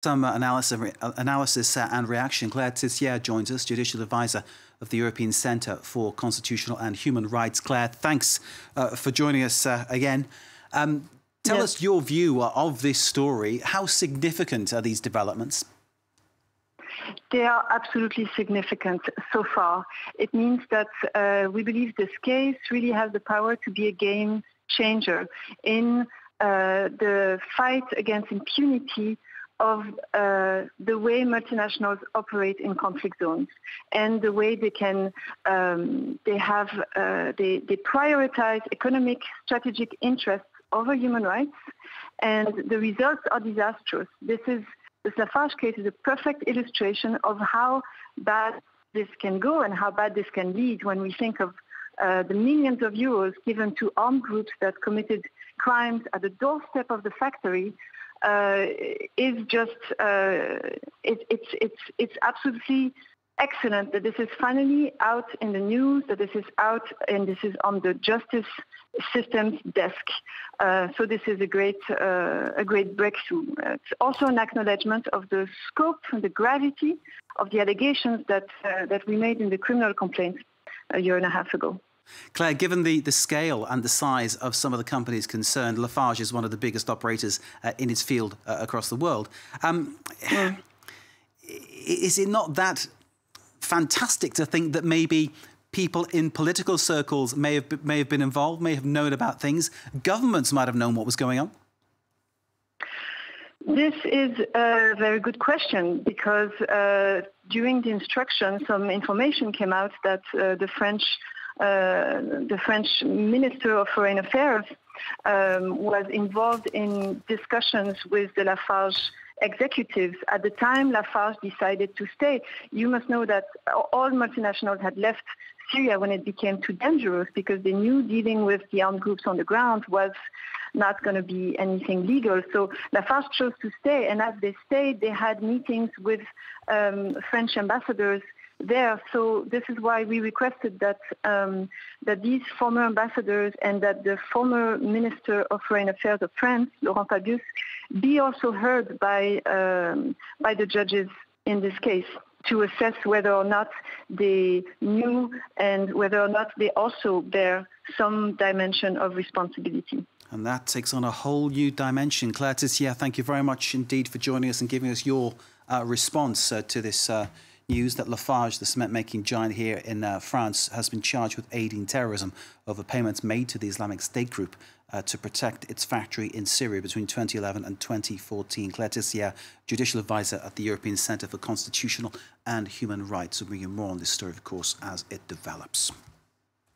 Some analysis and reaction. Claire Tixieire joins us, Judicial Advisor of the European Centre for Constitutional and Human Rights. Claire, thanks for joining us again. Tell us your view of this story. How significant are these developments? They are absolutely significant so far. It means that we believe this case really has the power to be a game changer in the fight against impunity of the way multinationals operate in conflict zones and the way they can they prioritize economic strategic interests over human rights, and the results are disastrous. This Lafarge case is a perfect illustration of how bad this can go and how bad this can lead when we think of the millions of euros given to armed groups that committed crimes at the doorstep of the factory. Is just it's absolutely excellent that this is finally out in the news, that this is out and this is on the justice system's desk. So this is a great breakthrough. It's also an acknowledgement of the scope and the gravity of the allegations that we made in the criminal complaint a year and a half ago. Claire, given the scale and the size of some of the companies concerned, Lafarge is one of the biggest operators in its field across the world. Is it not that fantastic to think that maybe people in political circles may have been involved, may have known about things? Governments might have known what was going on? This is a very good question, because during the instruction, some information came out that the French Minister of Foreign Affairs was involved in discussions with the Lafarge executives at the time Lafarge decided to stay. You must know that all multinationals had left Syria when it became too dangerous, because they knew dealing with the armed groups on the ground was not going to be anything legal. So Lafarge chose to stay, and as they stayed, they had meetings with French ambassadors there. So this is why we requested that that these former ambassadors and that the former Minister of Foreign Affairs of France, Laurent Fabius, be also heard by the judges in this case, to assess whether or not they knew and whether or not they also bear some dimension of responsibility. And that takes on a whole new dimension. Claire Tixieire, thank you very much indeed for joining us and giving us your response to this news that Lafarge, the cement-making giant here in France, has been charged with aiding terrorism over payments made to the Islamic State group to protect its factory in Syria between 2011 and 2014. Claire Tixieire, Judicial Advisor at the European Centre for Constitutional and Human Rights. We'll bring you more on this story, of course, as it develops.